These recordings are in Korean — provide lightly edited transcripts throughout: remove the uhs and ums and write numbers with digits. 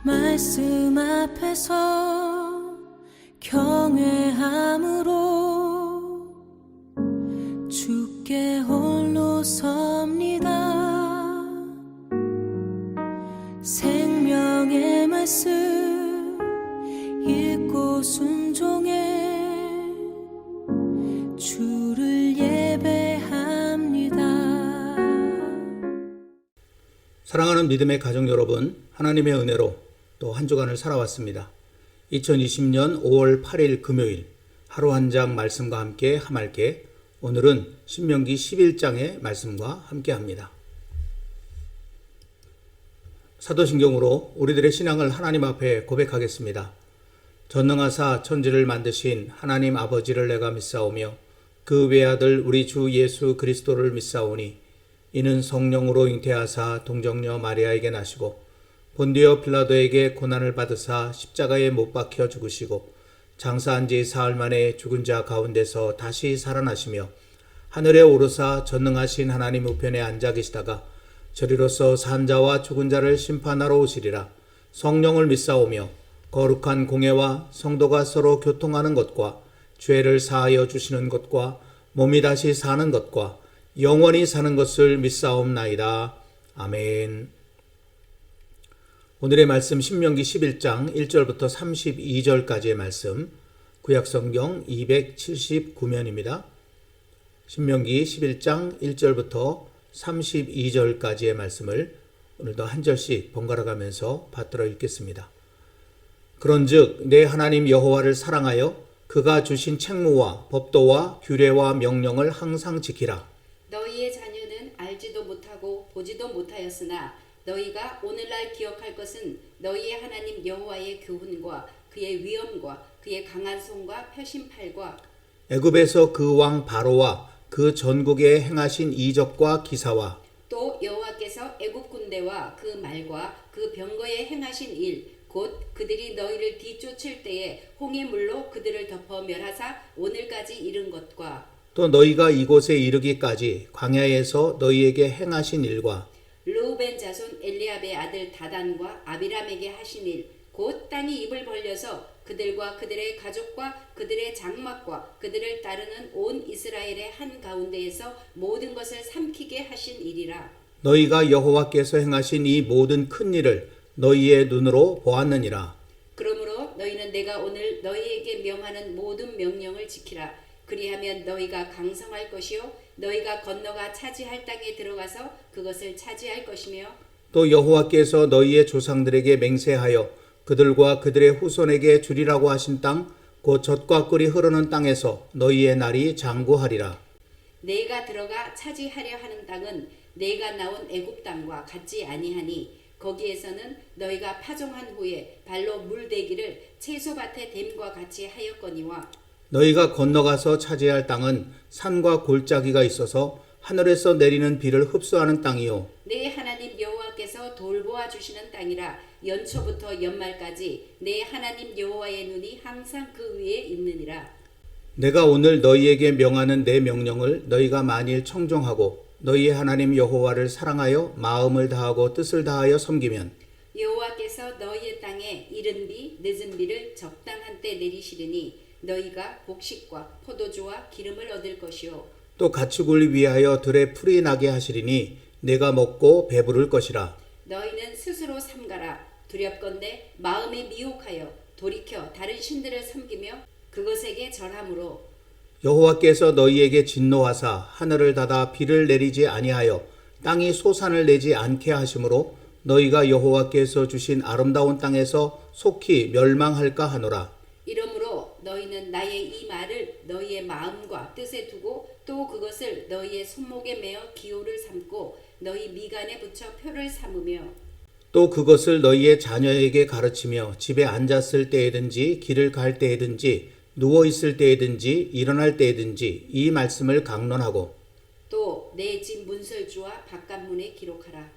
말씀 앞에서 경외함으로 주께 홀로 섭니다. 생명의 말씀 읽고 순종해 주를 예배합니다. 사랑하는 믿음의 가족 여러분, 하나님의 은혜로 또 한 주간을 살아왔습니다. 2020년 5월 8일 금요일 하루 한 장 말씀과 함께 함께 오늘은 신명기 11장의 말씀과 함께 합니다. 사도신경으로 우리들의 신앙을 하나님 앞에 고백하겠습니다. 전능하사 천지를 만드신 하나님 아버지를 내가 믿사오며 그 외아들 우리 주 예수 그리스도를 믿사오니 이는 성령으로 잉태하사 동정녀 마리아에게 나시고 본디오 빌라도에게 고난을 받으사 십자가에 못 박혀 죽으시고 장사한 지 사흘 만에 죽은 자 가운데서 다시 살아나시며 하늘에 오르사 전능하신 하나님 우편에 앉아 계시다가 저리로서 산 자와 죽은 자를 심판하러 오시리라. 성령을 믿사오며 거룩한 공예와 성도가 서로 교통하는 것과 죄를 사하여 주시는 것과 몸이 다시 사는 것과 영원히 사는 것을 믿사옵나이다. 아멘. 오늘의 말씀 신명기 11장 1절부터 32절까지의 말씀, 구약성경 279면입니다. 신명기 11장 1절부터 32절까지의 말씀을 오늘도 한 절씩 번갈아 가면서 받들어 읽겠습니다. 그런즉 내 하나님 여호와를 사랑하여 그가 주신 책무와 법도와 규례와 명령을 항상 지키라. 너희의 자녀는 알지도 못하고 보지도 못하였으나 너희가 오늘날 기억할 것은 너희의 하나님 여호와의 교훈과 그의 위엄과 그의 강한 손과 표심팔과 애굽에서 그 왕 바로와 그 전국에 행하신 이적과 기사와 또 여호와께서 애굽 군대와 그 말과 그 병거에 행하신 일 곧 그들이 너희를 뒤쫓을 때에 홍해 물로 그들을 덮어 멸하사 오늘까지 이른 것과 또 너희가 이곳에 이르기까지 광야에서 너희에게 행하신 일과 르우벤 자손 엘리압의 아들 다단과 아비람에게 하신 일 곧 땅이 입을 벌려서 그들과 그들의 가족과 그들의 장막과 그들을 따르는 온 이스라엘의 한 가운데에서 모든 것을 삼키게 하신 일이라. 너희가 여호와께서 행하신 이 모든 큰 일을 너희의 눈으로 보았느니라. 그러므로 너희는 내가 오늘 너희에게 명하는 모든 명령을 지키라. 그리하면 너희가 강성할 것이요 너희가 건너가 차지할 땅에 들어가서 그것을 차지할 것이며 또 여호와께서 너희의 조상들에게 맹세하여 그들과 그들의 후손에게 주리라고 하신 땅 곧 젖과 꿀이 흐르는 땅에서 너희의 날이 장구하리라. 내가 들어가 차지하려 하는 땅은 내가 나온 애굽 땅과 같지 아니하니 거기에서는 너희가 파종한 후에 발로 물대기를 채소밭의 댐과 같이 하였거니와 너희가 건너가서 차지할 땅은 산과 골짜기가 있어서 하늘에서 내리는 비를 흡수하는 땅이요 내 하나님 여호와께서 돌보아 주시는 땅이라. 연초부터 연말까지 내 하나님 여호와의 눈이 항상 그 위에 있느니라. 내가 오늘 너희에게 명하는 내 명령을 너희가 만일 청종하고 너희의 하나님 여호와를 사랑하여 마음을 다하고 뜻을 다하여 섬기면 여호와께서 너희의 땅에 이른 비 늦은 비를 적당한 때 내리시리니 너희가 곡식과 포도주와 기름을 얻을 것이요 또 가축을 위하여 들에 풀이 나게 하시리니 내가 먹고 배부를 것이라. 너희는 스스로 삼가라. 두렵건대 마음에 미혹하여 돌이켜 다른 신들을 섬기며 그것에게 절함으로 여호와께서 너희에게 진노하사 하늘을 닫아 비를 내리지 아니하여 땅이 소산을 내지 않게 하심으로 너희가 여호와께서 주신 아름다운 땅에서 속히 멸망할까 하노라. 이러므로 너희는 나의 이 말을 너희의 마음과 뜻에 두고 또 그것을 너희의 손목에 매어 기호를 삼고 너희 미간에 붙여 표를 삼으며 또 그것을 너희의 자녀에게 가르치며 집에 앉았을 때에든지 길을 갈 때에든지 누워 있을 때에든지 일어날 때에든지 이 말씀을 강론하고 또 내 집 문설주와 바깥문에 기록하라.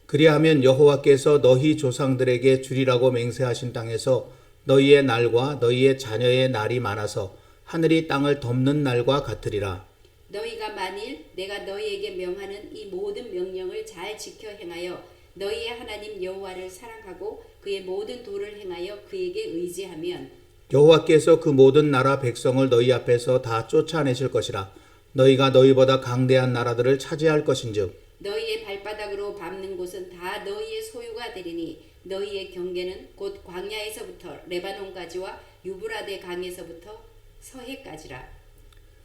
그리하면 여호와께서 너희 조상들에게 주리라고 맹세하신 땅에서 너희의 날과 너희의 자녀의 날이 많아서 하늘이 땅을 덮는 날과 같으리라. 너희가 만일 내가 너희에게 명하는 이 모든 명령을 잘 지켜 행하여 너희의 하나님 여호와를 사랑하고 그의 모든 도를 행하여 그에게 의지하면 여호와께서 그 모든 나라 백성을 너희 앞에서 다 쫓아내실 것이라. 너희가 너희보다 강대한 나라들을 차지할 것인즉 너희의 발바닥으로 밟는 곳은 다 너희의 소유가 되리니 너희의 경계는 곧 광야에서부터 레바논까지와 유브라데 강에서부터 서해까지라.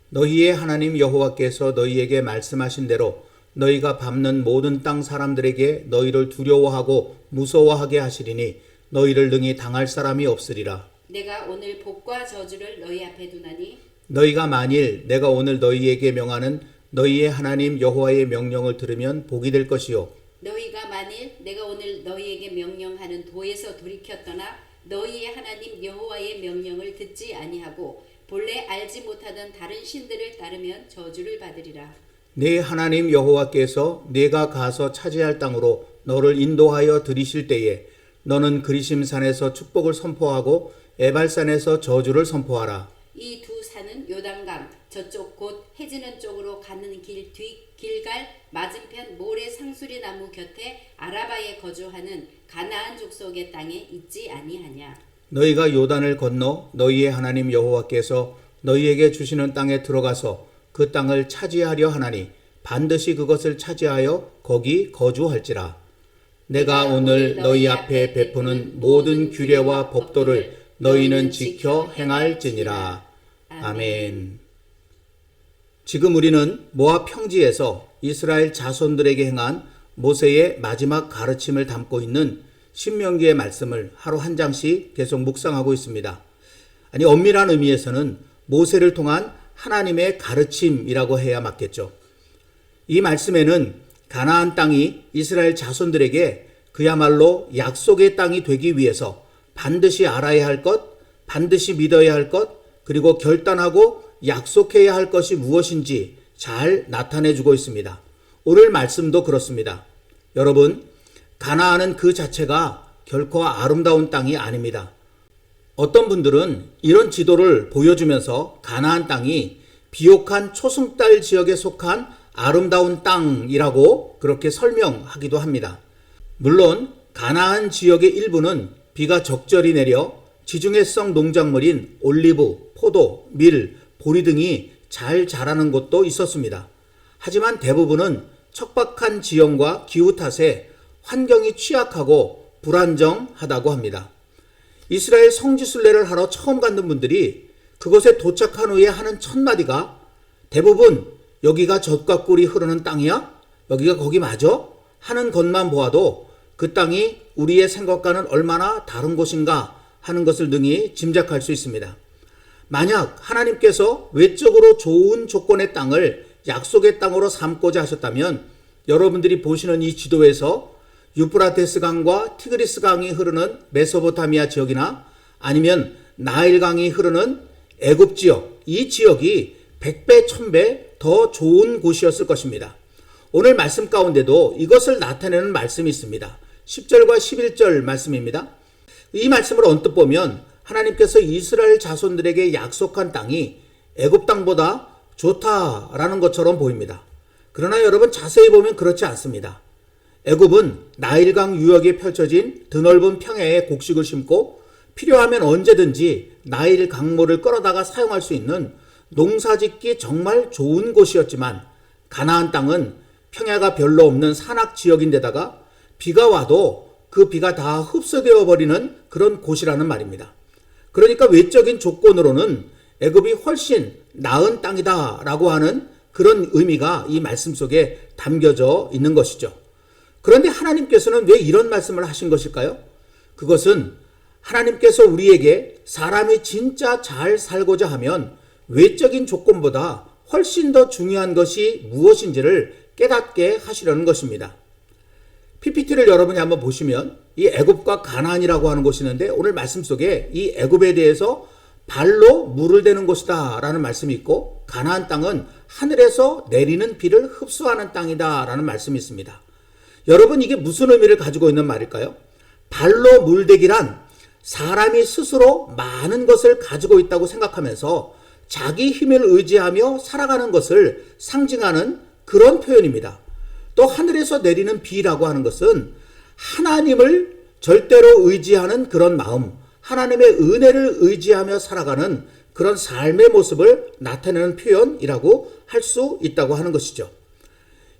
너희의 하나님 여호와께서 너희에게 말씀하신 대로 너희가 밟는 모든 땅 사람들에게 너희를 두려워하고 무서워하게 하시리니 너희를 능히 당할 사람이 없으리라. 내가 오늘 복과 저주를 너희 앞에 두나니 너희가 만일 내가 오늘 너희에게 명하는 너희의 하나님 여호와의 명령을 들으면 복이 될 것이요 너희가 만일 내가 오늘 너희에게 명령하는 도에서 돌이켜 떠나 너희의 하나님 여호와의 명령을 듣지 아니하고 본래 알지 못하던 다른 신들을 따르면 저주를 받으리라. 네 하나님 여호와께서 네가 가서 차지할 땅으로 너를 인도하여 들이실 때에 너는 그리심산에서 축복을 선포하고 에발산에서 저주를 선포하라. 이 두 산은 요단강 저쪽 곧 해지는 쪽으로 가는 길 뒤 길갈 맞은편 모래 상수리 나무 곁에 아라바에 거주하는 가나안 족속의 땅에 있지 아니하냐. 너희가 요단을 건너 너희의 하나님 여호와께서 너희에게 주시는 땅에 들어가서 그 땅을 차지하려 하나니 반드시 그것을 차지하여 거기 거주할지라. 내가 오늘 너희 앞에 베푸는 모든 규례와 법도를 너희는 지켜 행할지니라. 아멘. 지금 우리는 모압 평지에서 이스라엘 자손들에게 행한 모세의 마지막 가르침을 담고 있는 신명기의 말씀을 하루 한 장씩 계속 묵상하고 있습니다. 아니 엄밀한 의미에서는 모세를 통한 하나님의 가르침이라고 해야 맞겠죠. 이 말씀에는 가나안 땅이 이스라엘 자손들에게 그야말로 약속의 땅이 되기 위해서 반드시 알아야 할 것, 반드시 믿어야 할 것, 그리고 결단하고 약속해야 할 것이 무엇인지 잘 나타내주고 있습니다. 오늘 말씀도 그렇습니다. 여러분, 가나안은 그 자체가 결코 아름다운 땅이 아닙니다. 어떤 분들은 이런 지도를 보여주면서 가나안 땅이 비옥한 초승달 지역에 속한 아름다운 땅이라고 그렇게 설명하기도 합니다. 물론 가나안 지역의 일부는 비가 적절히 내려 지중해성 농작물인 올리브, 포도, 밀, 보리 등이 잘 자라는 곳도 있었습니다. 하지만 대부분은 척박한 지형과 기후 탓에 환경이 취약하고 불안정하다고 합니다. 이스라엘 성지순례를 하러 처음 가는 분들이 그곳에 도착한 후에 하는 첫 마디가 대부분 여기가 젖과 꿀이 흐르는 땅이야? 여기가 거기 맞아? 하는 것만 보아도 그 땅이 우리의 생각과는 얼마나 다른 곳인가 하는 것을 능히 짐작할 수 있습니다. 만약 하나님께서 외적으로 좋은 조건의 땅을 약속의 땅으로 삼고자 하셨다면 여러분들이 보시는 이 지도에서 유프라테스 강과 티그리스 강이 흐르는 메소포타미아 지역이나 아니면 나일 강이 흐르는 애굽 지역, 이 지역이 100배, 1000배 더 좋은 곳이었을 것입니다. 오늘 말씀 가운데도 이것을 나타내는 말씀이 있습니다. 10절과 11절 말씀입니다. 이 말씀을 언뜻 보면 하나님께서 이스라엘 자손들에게 약속한 땅이 애굽 땅보다 좋다라는 것처럼 보입니다. 그러나 여러분 자세히 보면 그렇지 않습니다. 애굽은 나일강 유역에 펼쳐진 드넓은 평야에 곡식을 심고 필요하면 언제든지 나일 강물을 끌어다가 사용할 수 있는 농사짓기 정말 좋은 곳이었지만 가나안 땅은 평야가 별로 없는 산악 지역인데다가 비가 와도 그 비가 다 흡수되어 버리는 그런 곳이라는 말입니다. 그러니까 외적인 조건으로는 애굽이 훨씬 나은 땅이다라고 하는 그런 의미가 이 말씀 속에 담겨져 있는 것이죠. 그런데 하나님께서는 왜 이런 말씀을 하신 것일까요? 그것은 하나님께서 우리에게 사람이 진짜 잘 살고자 하면 외적인 조건보다 훨씬 더 중요한 것이 무엇인지를 깨닫게 하시려는 것입니다. PPT를 여러분이 한번 보시면 이 애굽과 가나안이라고 하는 곳이 있는데 오늘 말씀 속에 이 애굽에 대해서 발로 물을 대는 곳이다 라는 말씀이 있고 가나안 땅은 하늘에서 내리는 비를 흡수하는 땅이다 라는 말씀이 있습니다. 여러분 이게 무슨 의미를 가지고 있는 말일까요? 발로 물대기란 사람이 스스로 많은 것을 가지고 있다고 생각하면서 자기 힘을 의지하며 살아가는 것을 상징하는 그런 표현입니다. 또 하늘에서 내리는 비라고 하는 것은 하나님을 절대로 의지하는 그런 마음, 하나님의 은혜를 의지하며 살아가는 그런 삶의 모습을 나타내는 표현이라고 할 수 있다고 하는 것이죠.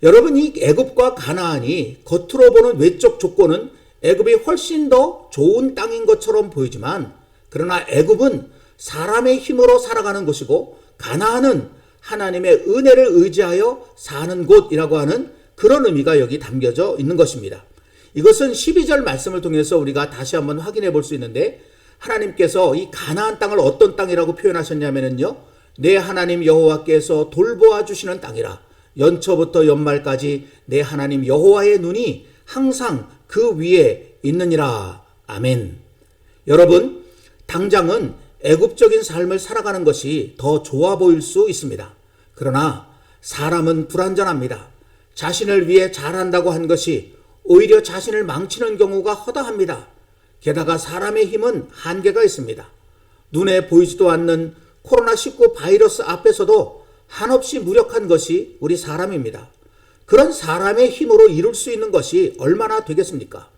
여러분, 이 애굽과 가나안이 겉으로 보는 외적 조건은 애굽이 훨씬 더 좋은 땅인 것처럼 보이지만, 그러나 애굽은 사람의 힘으로 살아가는 곳이고 가나안은 하나님의 은혜를 의지하여 사는 곳이라고 하는 그런 의미가 여기 담겨져 있는 것입니다. 이것은 12절 말씀을 통해서 우리가 다시 한번 확인해 볼 수 있는데, 하나님께서 이 가나안 땅을 어떤 땅이라고 표현하셨냐면요, 내 하나님 여호와께서 돌보아 주시는 땅이라. 연초부터 연말까지 내 하나님 여호와의 눈이 항상 그 위에 있느니라. 아멘. 여러분, 당장은 애굽적인 삶을 살아가는 것이 더 좋아 보일 수 있습니다. 그러나 사람은 불완전합니다. 자신을 위해 잘한다고 한 것이 오히려 자신을 망치는 경우가 허다합니다. 게다가 사람의 힘은 한계가 있습니다. 눈에 보이지도 않는 코로나19 바이러스 앞에서도 한없이 무력한 것이 우리 사람입니다. 그런 사람의 힘으로 이룰 수 있는 것이 얼마나 되겠습니까?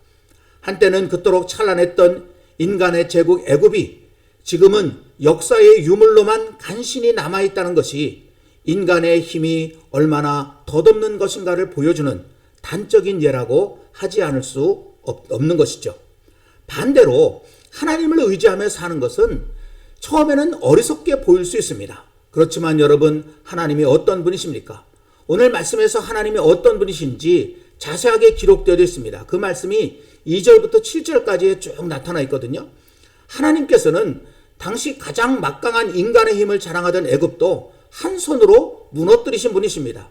한때는 그토록 찬란했던 인간의 제국 애굽이 지금은 역사의 유물로만 간신히 남아있다는 것이 인간의 힘이 얼마나 덧없는 것인가를 보여주는 단적인 예라고 하지 않을 수 없는 것이죠. 반대로 하나님을 의지하며 사는 것은 처음에는 어리석게 보일 수 있습니다. 그렇지만 여러분, 하나님이 어떤 분이십니까? 오늘 말씀에서 하나님이 어떤 분이신지 자세하게 기록되어 있습니다. 그 말씀이 2절부터 7절까지에 쭉 나타나 있거든요. 하나님께서는 당시 가장 막강한 인간의 힘을 자랑하던 애굽도 한 손으로 무너뜨리신 분이십니다.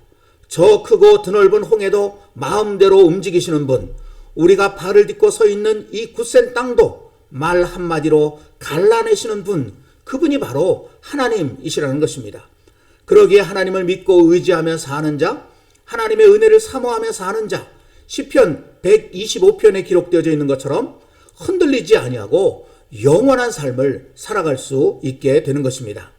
저 크고 드넓은 홍해도 마음대로 움직이시는 분, 우리가 발을 딛고 서 있는 이 굳센 땅도 말 한마디로 갈라내시는 분, 그분이 바로 하나님이시라는 것입니다. 그러기에 하나님을 믿고 의지하며 사는 자, 하나님의 은혜를 사모하며 사는 자, 시편 125편에 기록되어 있는 것처럼 흔들리지 아니하고 영원한 삶을 살아갈 수 있게 되는 것입니다.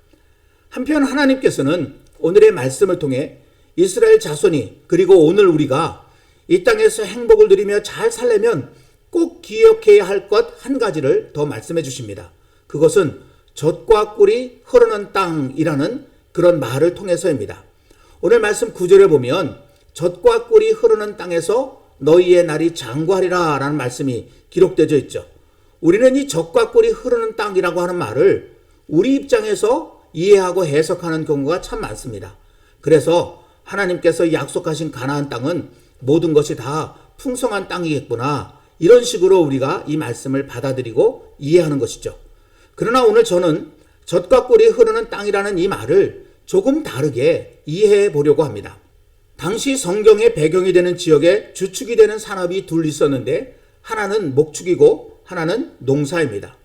한편 하나님께서는 오늘의 말씀을 통해 이스라엘 자손이, 그리고 오늘 우리가 이 땅에서 행복을 누리며 잘 살려면 꼭 기억해야 할 것 한 가지를 더 말씀해 주십니다. 그것은 젖과 꿀이 흐르는 땅이라는 그런 말을 통해서입니다. 오늘 말씀 9절에 보면 젖과 꿀이 흐르는 땅에서 너희의 날이 장구하리라 라는 말씀이 기록되어 있죠. 우리는 이 젖과 꿀이 흐르는 땅이라고 하는 말을 우리 입장에서 이해하고 해석하는 경우가 참 많습니다. 그래서 하나님께서 약속하신 가나안 땅은 모든 것이 다 풍성한 땅이겠구나, 이런 식으로 우리가 이 말씀을 받아들이고 이해하는 것이죠. 그러나 오늘 저는 젖과 꿀이 흐르는 땅이라는 이 말을 조금 다르게 이해해 보려고 합니다. 당시 성경의 배경이 되는 지역에 주축이 되는 산업이 둘 있었는데, 하나는 목축이고 하나는 농사입니다.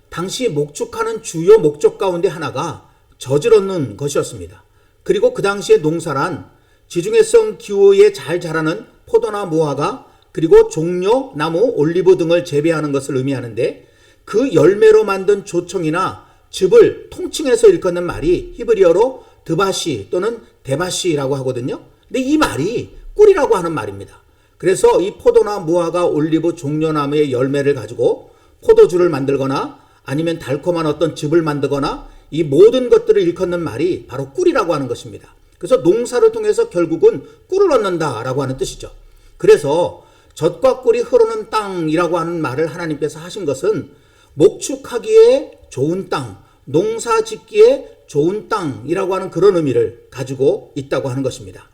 당시 목축하는 주요 목적 가운데 하나가 젖을 얻는 것이었습니다. 그리고 그 당시의 농사란 지중해성 기후에 잘 자라는 포도나 무화과, 그리고 종려, 나무, 올리브 등을 재배하는 것을 의미하는데, 그 열매로 만든 조청이나 즙을 통칭해서 일컫는 말이 히브리어로 드바시 또는 데바시라고 하거든요. 근데 이 말이 꿀이라고 하는 말입니다. 그래서 이 포도나 무화과, 올리브, 종려나무의 열매를 가지고 포도주를 만들거나 아니면 달콤한 어떤 즙을 만들거나 이 모든 것들을 일컫는 말이 바로 꿀이라고 하는 것입니다. 그래서 농사를 통해서 결국은 꿀을 얻는다라고 하는 뜻이죠. 그래서 젖과 꿀이 흐르는 땅이라고 하는 말을 하나님께서 하신 것은 목축하기에 좋은 땅, 농사 짓기에 좋은 땅이라고 하는 그런 의미를 가지고 있다고 하는 것입니다.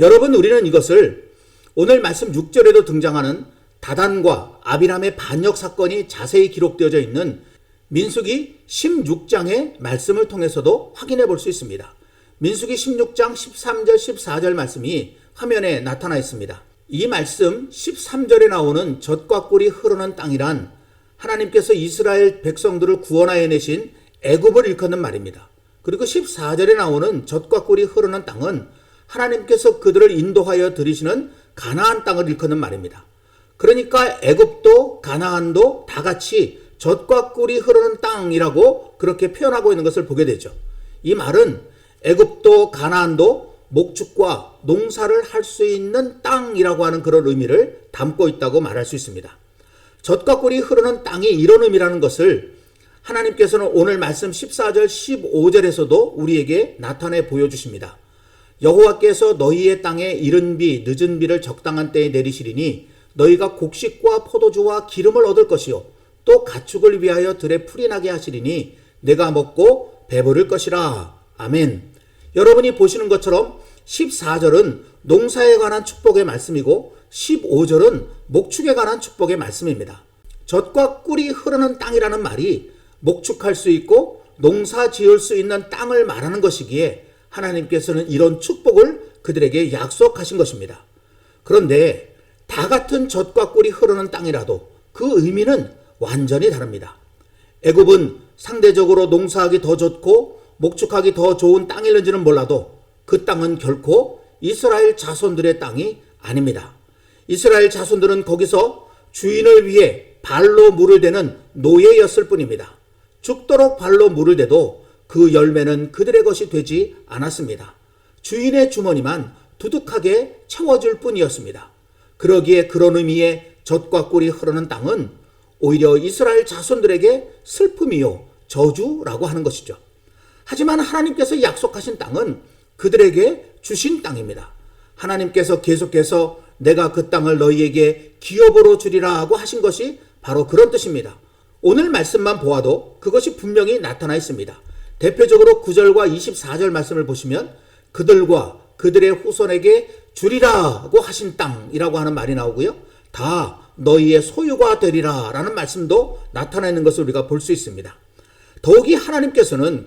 여러분, 우리는 이것을 오늘 말씀 6절에도 등장하는 다단과 아비람의 반역 사건이 자세히 기록되어져 있는 민수기 16장의 말씀을 통해서도 확인해 볼 수 있습니다. 민수기 16장 13절 14절 말씀이 화면에 나타나 있습니다. 이 말씀 13절에 나오는 젖과 꿀이 흐르는 땅이란 하나님께서 이스라엘 백성들을 구원하여 내신 애굽을 일컫는 말입니다. 그리고 14절에 나오는 젖과 꿀이 흐르는 땅은 하나님께서 그들을 인도하여 들이시는 가나안 땅을 일컫는 말입니다. 그러니까 애굽도 가나안도 다 같이 젖과 꿀이 흐르는 땅이라고 그렇게 표현하고 있는 것을 보게 되죠. 이 말은 애굽도 가나안도 목축과 농사를 할 수 있는 땅이라고 하는 그런 의미를 담고 있다고 말할 수 있습니다. 젖과 꿀이 흐르는 땅이 이런 의미라는 것을 하나님께서는 오늘 말씀 14절 15절에서도 우리에게 나타내 보여주십니다. 여호와께서 너희의 땅에 이른 비 늦은 비를 적당한 때에 내리시리니 너희가 곡식과 포도주와 기름을 얻을 것이요 또 가축을 위하여 들에 풀이 나게 하시리니 내가 먹고 배부를 것이라. 아멘. 여러분이 보시는 것처럼 14절은 농사에 관한 축복의 말씀이고 15절은 목축에 관한 축복의 말씀입니다. 젖과 꿀이 흐르는 땅이라는 말이 목축할 수 있고 농사 지을 수 있는 땅을 말하는 것이기에 하나님께서는 이런 축복을 그들에게 약속하신 것입니다. 그런데 다 같은 젖과 꿀이 흐르는 땅이라도 그 의미는 완전히 다릅니다. 애굽은 상대적으로 농사하기 더 좋고 목축하기 더 좋은 땅일는지는 몰라도 그 땅은 결코 이스라엘 자손들의 땅이 아닙니다. 이스라엘 자손들은 거기서 주인을 위해 발로 물을 대는 노예였을 뿐입니다. 죽도록 발로 물을 대도 그 열매는 그들의 것이 되지 않았습니다. 주인의 주머니만 두둑하게 채워줄 뿐이었습니다. 그러기에 그런 의미의 젖과 꿀이 흐르는 땅은 오히려 이스라엘 자손들에게 슬픔이요 저주라고 하는 것이죠. 하지만 하나님께서 약속하신 땅은 그들에게 주신 땅입니다. 하나님께서 계속해서 내가 그 땅을 너희에게 기업으로 주리라 하고 하신 것이 바로 그런 뜻입니다. 오늘 말씀만 보아도 그것이 분명히 나타나 있습니다. 대표적으로 9절과 24절 말씀을 보시면 그들과 그들의 후손에게 주리라고 하신 땅이라고 하는 말이 나오고요. 다 너희의 소유가 되리라 라는 말씀도 나타나 있는 것을 우리가 볼 수 있습니다. 더욱이 하나님께서는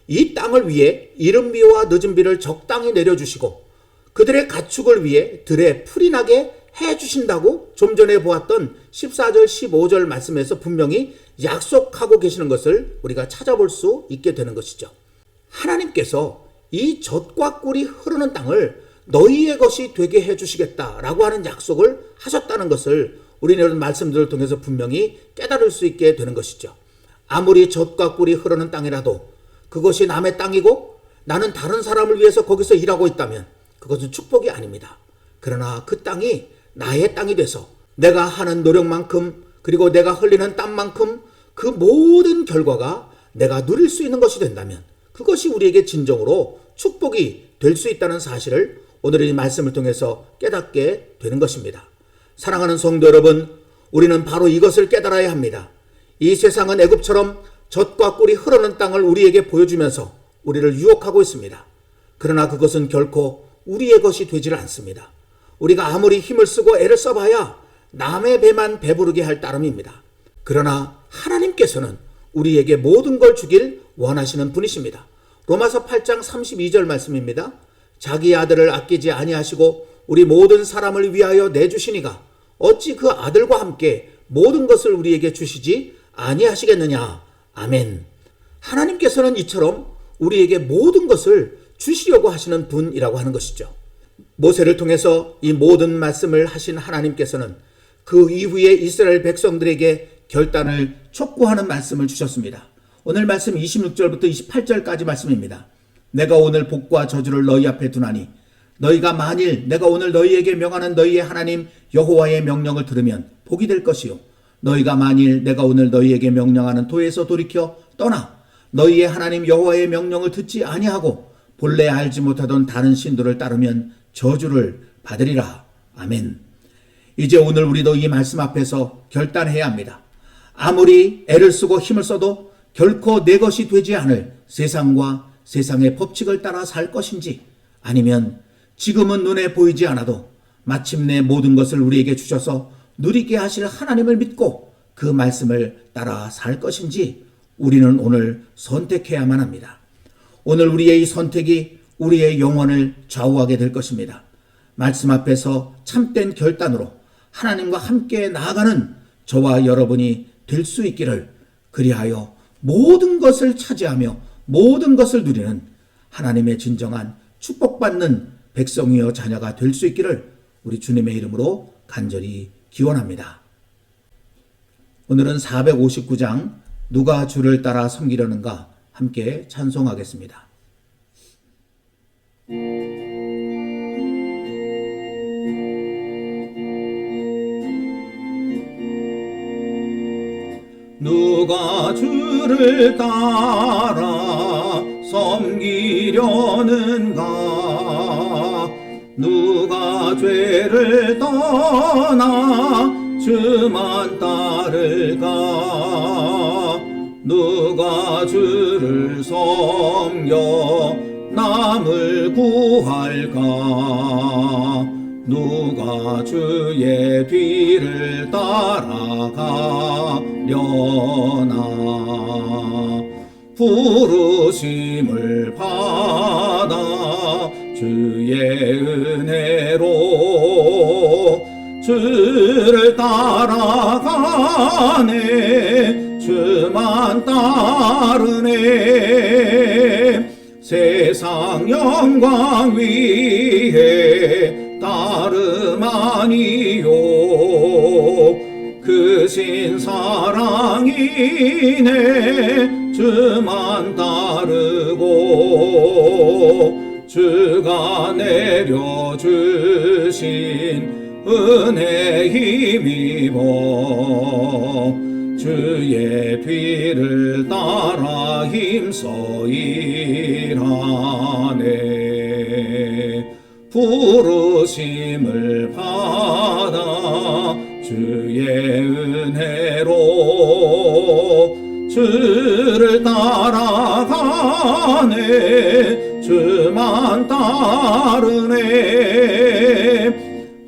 이 땅을 위해 이른 비와 늦은 비를 적당히 내려주시고 그들의 가축을 위해 들에 풀이 나게 해주신다고 좀 전에 보았던 14절 15절 말씀에서 분명히 약속하고 계시는 것을 우리가 찾아볼 수 있게 되는 것이죠. 하나님께서 이 젖과 꿀이 흐르는 땅을 너희의 것이 되게 해주시겠다라고 하는 약속을 하셨다는 것을 우리는 이런 말씀들을 통해서 분명히 깨달을 수 있게 되는 것이죠. 아무리 젖과 꿀이 흐르는 땅이라도 그것이 남의 땅이고 나는 다른 사람을 위해서 거기서 일하고 있다면 그것은 축복이 아닙니다. 그러나 그 땅이 나의 땅이 돼서 내가 하는 노력만큼 그리고 내가 흘리는 땀만큼 그 모든 결과가 내가 누릴 수 있는 것이 된다면 그것이 우리에게 진정으로 축복이 될 수 있다는 사실을 오늘 이 말씀을 통해서 깨닫게 되는 것입니다. 사랑하는 성도 여러분, 우리는 바로 이것을 깨달아야 합니다. 이 세상은 애굽처럼 젖과 꿀이 흐르는 땅을 우리에게 보여주면서 우리를 유혹하고 있습니다. 그러나 그것은 결코 우리의 것이 되질 않습니다. 우리가 아무리 힘을 쓰고 애를 써봐야 남의 배만 배부르게 할 따름입니다. 그러나 하나님께서는 우리에게 모든 걸 주길 원하시는 분이십니다. 로마서 8장 32절 말씀입니다. 자기 아들을 아끼지 아니하시고 우리 모든 사람을 위하여 내주시니가 어찌 그 아들과 함께 모든 것을 우리에게 주시지 아니하시겠느냐. 아멘. 하나님께서는 이처럼 우리에게 모든 것을 주시려고 하시는 분이라고 하는 것이죠. 모세를 통해서 이 모든 말씀을 하신 하나님께서는 그 이후에 이스라엘 백성들에게 결단을 촉구하는 말씀을 주셨습니다. 오늘 말씀 26절부터 28절까지 말씀입니다. 내가 오늘 복과 저주를 너희 앞에 두나니 너희가 만일 내가 오늘 너희에게 명하는 너희의 하나님 여호와의 명령을 들으면 복이 될 것이요 너희가 만일 내가 오늘 너희에게 명령하는 도에서 돌이켜 떠나 너희의 하나님 여호와의 명령을 듣지 아니하고 본래 알지 못하던 다른 신도를 따르면 저주를 받으리라. 아멘. 이제 오늘 우리도 이 말씀 앞에서 결단해야 합니다. 아무리 애를 쓰고 힘을 써도 결코 내 것이 되지 않을 세상과 세상의 법칙을 따라 살 것인지 아니면 지금은 눈에 보이지 않아도 마침내 모든 것을 우리에게 주셔서 누리게 하실 하나님을 믿고 그 말씀을 따라 살 것인지 우리는 오늘 선택해야만 합니다. 오늘 우리의 이 선택이 우리의 영혼을 좌우하게 될 것입니다. 말씀 앞에서 참된 결단으로 하나님과 함께 나아가는 저와 여러분이 될 수 있기를 그리하여 모든 것을 차지하며 모든 것을 누리는 하나님의 진정한 축복받는 백성이여 자녀가 될 수 있기를 우리 주님의 이름으로 간절히 기원합니다. 오늘은 459장 누가 주를 따라 섬기려는가 함께 찬송하겠습니다. 누가 주를 따라 섬기려는가? 누가 죄를 떠나 주만 따를까? 누가 주를 섬겨 남을 구할까? 누가 주의 뒤를 따라가려나? 부르심을 받아 주의 은혜로 주를 따라가네. 주만 따르네. 세상 영광 위에 따름 아니요 크신 사랑이네. 주만 따르고 주가 내려주신 은혜 힘입어 주의 뒤를 따라 힘써 일하네. 부르심을 받아 주의 은혜로 주를 따라가네. 주만 따르네.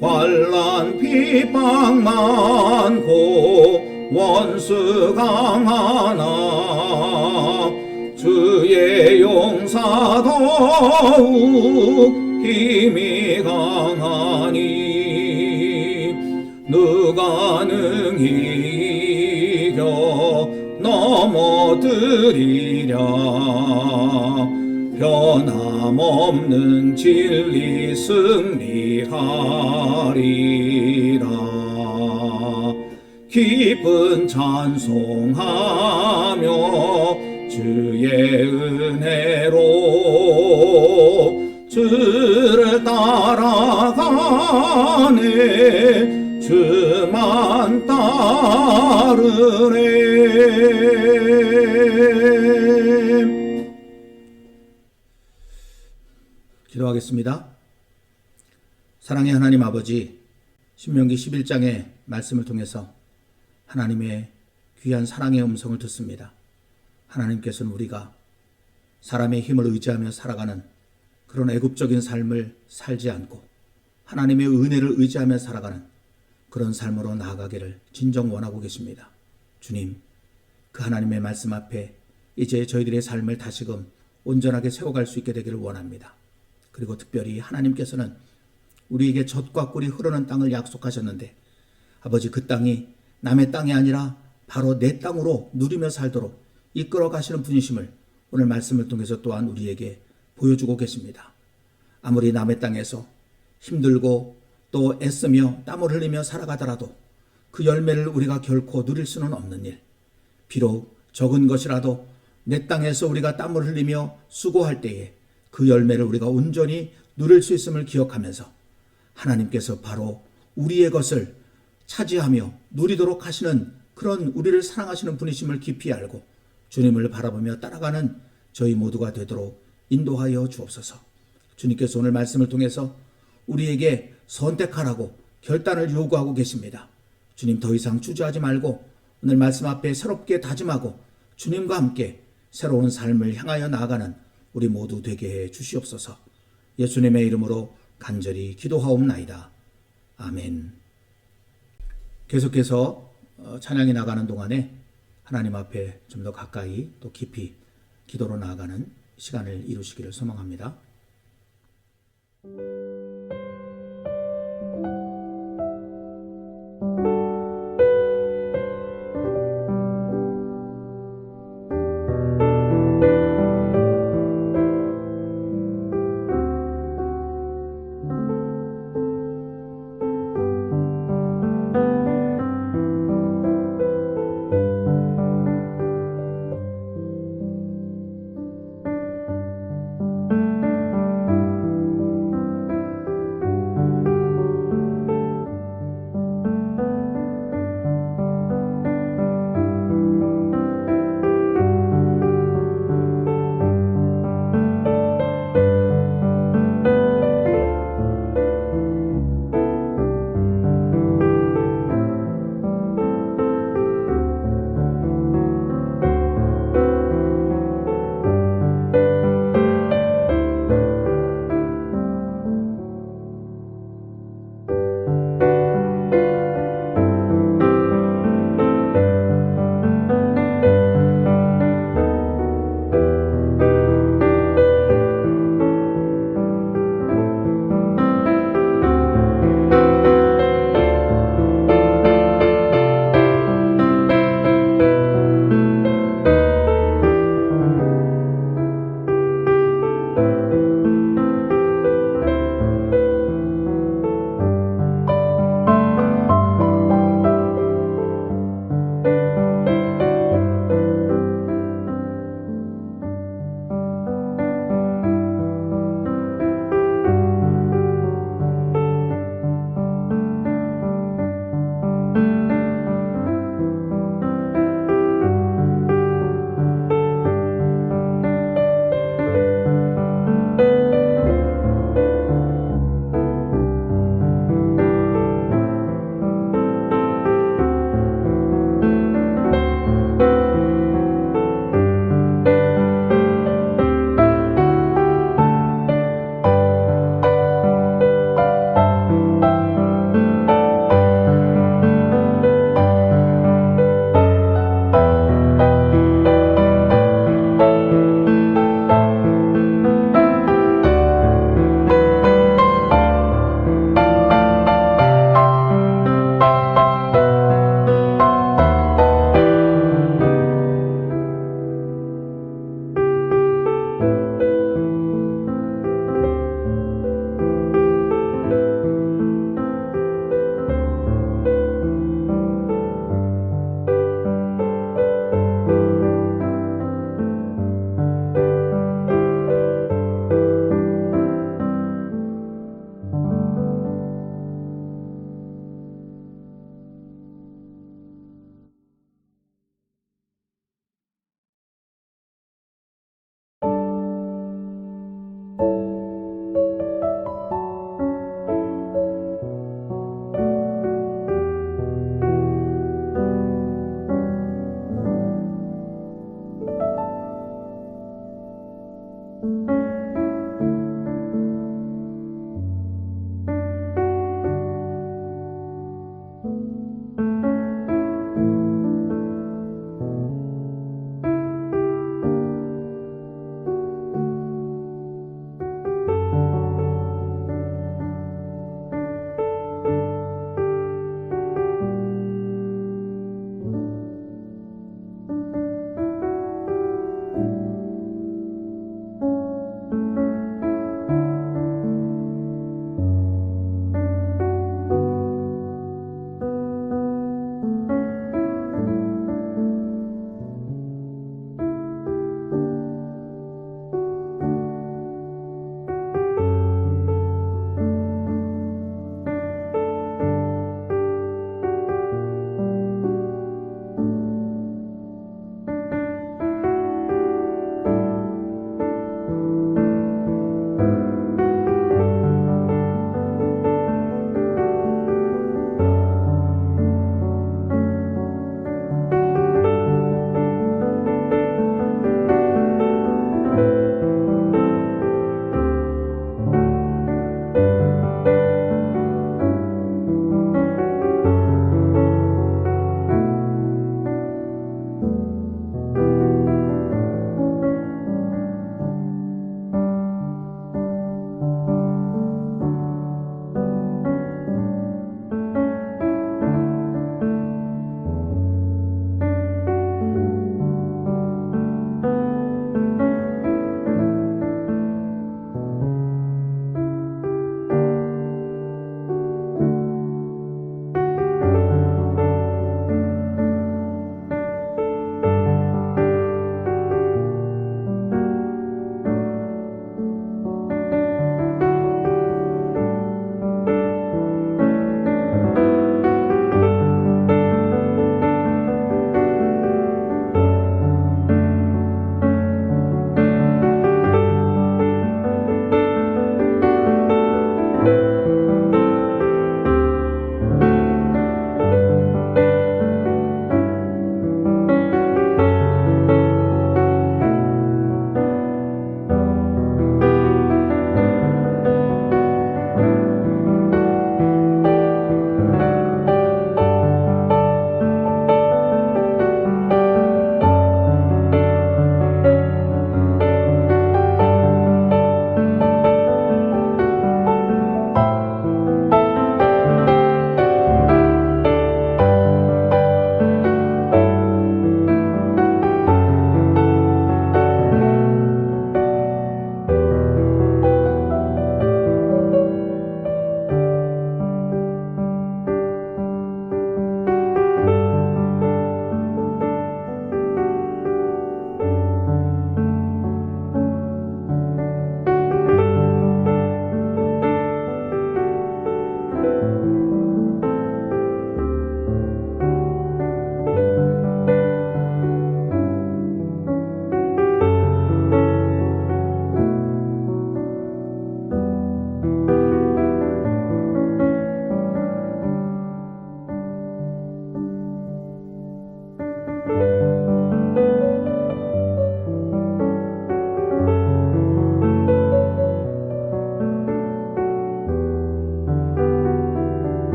환난 핍박 많고 원수 강하나 주의 용사 더욱 힘이 강하니 누가 능히 이겨 넘어뜨리랴. 변함없는 진리 승리하리라. 기쁜 찬송하며 주의 은혜로 주를 따라가네. 주만 따르네. 기도하겠습니다. 사랑의 하나님 아버지, 신명기 11장의 말씀을 통해서 하나님의 귀한 사랑의 음성을 듣습니다. 하나님께서는 우리가 사람의 힘을 의지하며 살아가는 그런 애굽적인 삶을 살지 않고 하나님의 은혜를 의지하며 살아가는 그런 삶으로 나아가기를 진정 원하고 계십니다. 주님, 그 하나님의 말씀 앞에 이제 저희들의 삶을 다시금 온전하게 세워갈 수 있게 되기를 원합니다. 그리고 특별히 하나님께서는 우리에게 젖과 꿀이 흐르는 땅을 약속하셨는데 아버지, 그 땅이 남의 땅이 아니라 바로 내 땅으로 누리며 살도록 이끌어 가시는 분이심을 오늘 말씀을 통해서 또한 우리에게 보여주고 계십니다. 아무리 남의 땅에서 힘들고 또 애쓰며 땀을 흘리며 살아가더라도 그 열매를 우리가 결코 누릴 수는 없는 일, 비록 적은 것이라도 내 땅에서 우리가 땀을 흘리며 수고할 때에 그 열매를 우리가 온전히 누릴 수 있음을 기억하면서 하나님께서 바로 우리의 것을 차지하며 누리도록 하시는 그런 우리를 사랑하시는 분이심을 깊이 알고 주님을 바라보며 따라가는 저희 모두가 되도록 인도하여 주옵소서. 주님께서 오늘 말씀을 통해서 우리에게 선택하라고 결단을 요구하고 계십니다. 주님, 더 이상 주저하지 말고 오늘 말씀 앞에 새롭게 다짐하고 주님과 함께 새로운 삶을 향하여 나아가는 우리 모두 되게 해 주시옵소서. 예수님의 이름으로 간절히 기도하옵나이다. 아멘. 계속해서 찬양이 나가는 동안에 하나님 앞에 좀 더 가까이 또 깊이 기도로 나아가는 시간을 이루시기를 소망합니다.